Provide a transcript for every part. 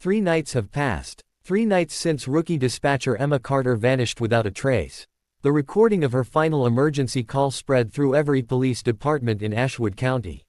3 nights have passed. 3 nights since rookie dispatcher Emma Carter vanished without a trace. The recording of her final emergency call spread through every police department in Ashwood County.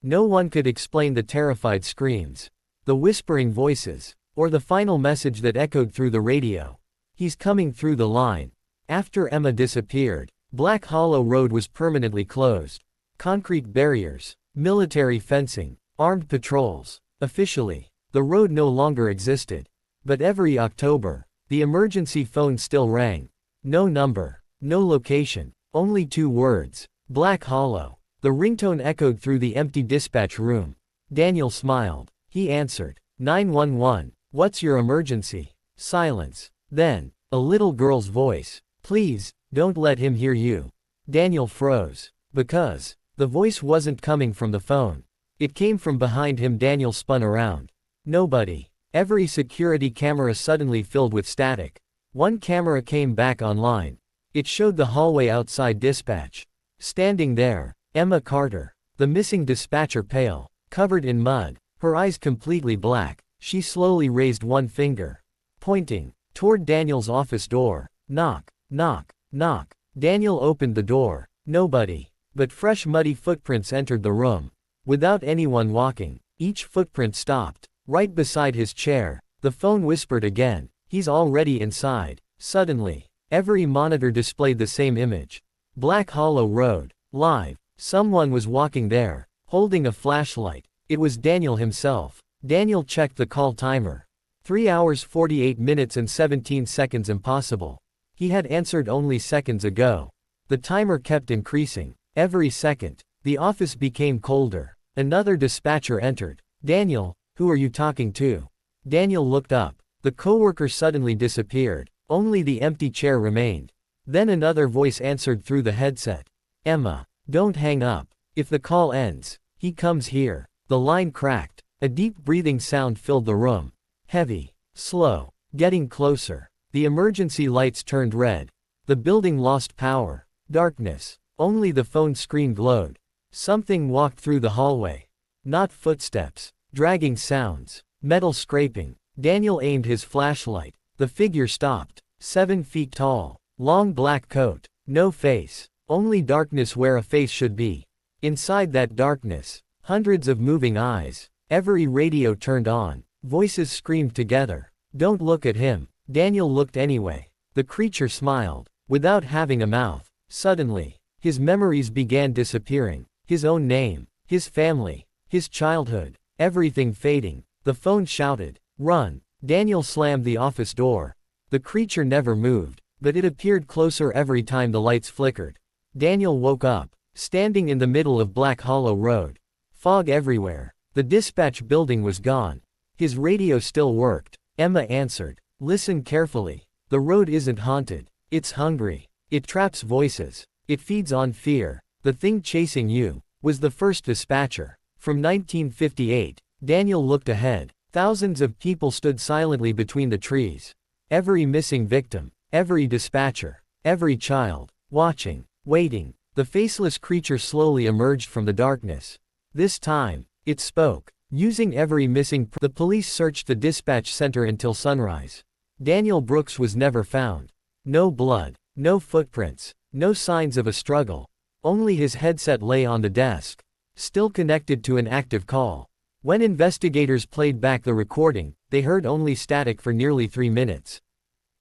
No one could explain the terrified screams, the whispering voices, or the final message that echoed through the radio. He's coming through the line. After Emma disappeared, Black Hollow Road was permanently closed. Concrete barriers, military fencing, armed patrols. Officially, the road no longer existed. But every October, the emergency phone still rang. No number, no location, only 2 words: Black Hollow. The ringtone echoed through the empty dispatch room. Daniel smiled. He answered. 911, what's your emergency? Silence. Then, a little girl's voice. Please, don't let him hear you. Daniel froze. Because the voice wasn't coming from the phone. It came from behind him. Daniel spun around. Nobody. Every security camera suddenly filled with static. One camera came back online. It showed the hallway outside dispatch. Standing there, Emma Carter, the missing dispatcher, pale, covered in mud, her eyes completely black. She slowly raised one finger, pointing toward Daniel's office door. Knock, knock, knock. Daniel opened the door. Nobody. But fresh muddy footprints entered the room. Without anyone walking, each footprint stopped. Right beside his chair, the phone whispered again, he's already inside. Suddenly, every monitor displayed the same image. Black Hollow Road, live. Someone was walking there, holding a flashlight. It was Daniel himself. Daniel checked the call timer. 3 hours 48 minutes and 17 seconds. Impossible. He had answered only seconds ago. The timer kept increasing. Every second, the office became colder. Another dispatcher entered. Daniel, who are you talking to? Daniel looked up. The coworker suddenly disappeared. Only the empty chair remained. Then another voice answered through the headset. Emma, don't hang up. If the call ends, he comes here. The line cracked. A deep breathing sound filled the room. Heavy, slow, getting closer. The emergency lights turned red. The building lost power. Darkness. Only the phone screen glowed. Something walked through the hallway. Not footsteps. Dragging sounds. Metal scraping. Daniel aimed his flashlight. The figure stopped. 7 feet tall. Long black coat. No face. Only darkness where a face should be. Inside that darkness, hundreds of moving eyes. Every radio turned on. Voices screamed together. Don't look at him. Daniel looked anyway. The creature smiled. Without having a mouth. Suddenly, his memories began disappearing. His own name. His family. His childhood. Everything fading. The phone shouted, "Run!" Daniel slammed the office door. The creature never moved, but it appeared closer every time the lights flickered. Daniel woke up, standing in the middle of Black Hollow Road. Fog everywhere. The dispatch building was gone. His radio still worked. Emma answered. Listen carefully. The road isn't haunted. It's hungry. It traps voices. It feeds on fear. The thing chasing you was the first dispatcher. From 1958, Daniel looked ahead. Thousands of people stood silently between the trees. Every missing victim, every dispatcher, every child, watching, waiting. The faceless creature slowly emerged from the darkness. This time, it spoke. Using every missing the police searched the dispatch center until sunrise. Daniel Brooks was never found. No blood, no footprints, no signs of a struggle. Only his headset lay on the desk, still connected to an active call. When investigators played back the recording, they heard only static for nearly 3 minutes.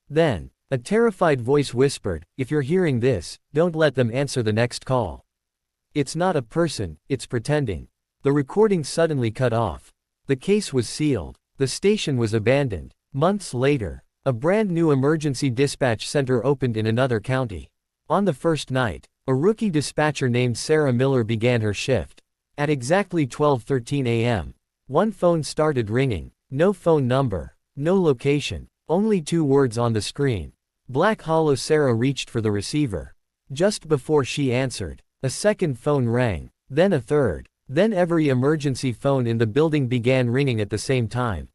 Then, a terrified voice whispered, "If you're hearing this, don't let them answer the next call. It's not a person, it's pretending." The recording suddenly cut off. The case was sealed. The station was abandoned. Months later, a brand new emergency dispatch center opened in another county. On the first night, a rookie dispatcher named Sarah Miller began her shift. At exactly 12:13 a.m., one phone started ringing. No phone number, no location, only 2 words on the screen. Black Hollow. Sarah reached for the receiver. Just before she answered, a second phone rang, then a third. Then every emergency phone in the building began ringing at the same time.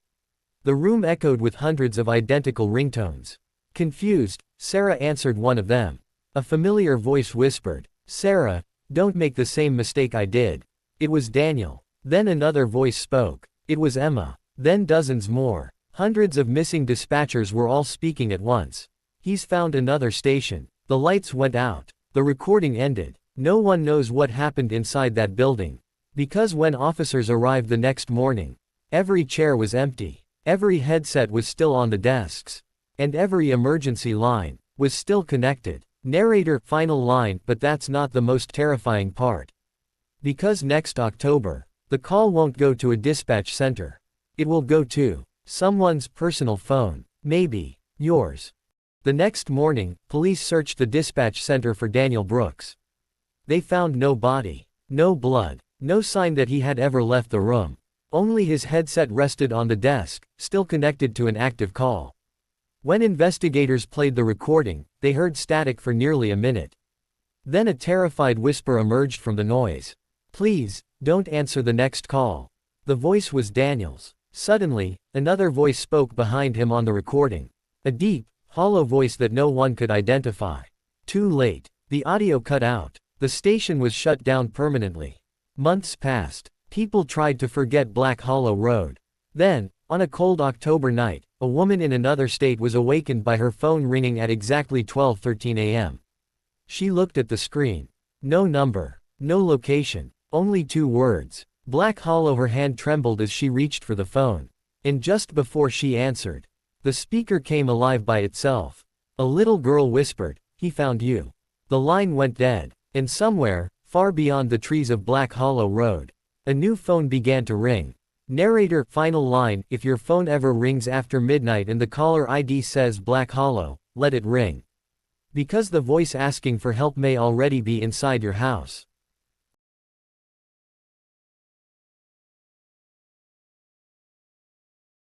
The room echoed with hundreds of identical ringtones. Confused, Sarah answered one of them. A familiar voice whispered, "Sarah, don't make the same mistake I did." It was Daniel. Then another voice spoke. It was Emma. Then dozens more. Hundreds of missing dispatchers were all speaking at once. He's found another station. The lights went out. The recording ended. No one knows what happened inside that building. Because when officers arrived the next morning, every chair was empty. Every headset was still on the desks. And every emergency line was still connected. Narrator, final line, but that's not the most terrifying part. Because next October, the call won't go to a dispatch center. It will go to someone's personal phone. Maybe yours. The next morning, police searched the dispatch center for Daniel Brooks. They found no body, no blood, no sign that he had ever left the room. Only his headset rested on the desk, still connected to an active call. When investigators played the recording, they heard static for nearly a minute. Then a terrified whisper emerged from the noise. "Please, don't answer the next call." The voice was Daniel's. Suddenly, another voice spoke behind him on the recording. A deep, hollow voice that no one could identify. Too late. The audio cut out. The station was shut down permanently. Months passed. People tried to forget Black Hollow Road. Then, on a cold October night, a woman in another state was awakened by her phone ringing at exactly 12:13 a.m. She looked at the screen. No number. No location. Only 2 words. Black Hollow. Her hand trembled as she reached for the phone. And just before she answered, the speaker came alive by itself. A little girl whispered, "He found you." The line went dead. And somewhere, far beyond the trees of Black Hollow Road, a new phone began to ring. Narrator, final line, if your phone ever rings after midnight and the caller ID says Black Hollow, let it ring. Because the voice asking for help may already be inside your house.